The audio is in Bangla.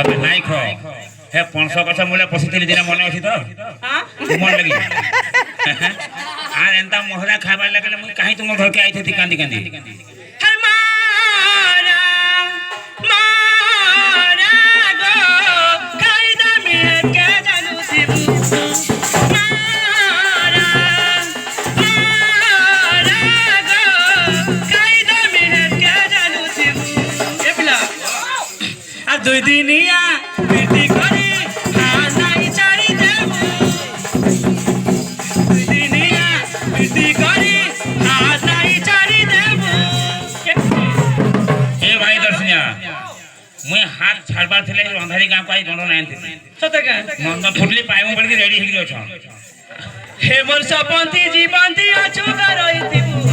তবে নাই খ হে পনস গছ মূলে পশিଥିଲି দিনে মনে আছে তো মন লাগি আর এন্তা মহরা খাবার লাগলে মুই কাহি তুম ঘরকে আইথি কান্দি কান্দি দুই দিনিয়া প্রীতি করি নাই চারি দেব দুই দিনিয়া প্রীতি করি নাই চারি দেব এ ভাই দর্শনিয়া মুই হাত ছাড়বার থিলে রন্ধারি গাঁ পাই দণ্ড নাই আনতে সতে কা নন্দ ফুটলি পাইমু বলকি রেডি হেগি অছ হে মোর সপন্তি জীবন্তি অছু করইতিবু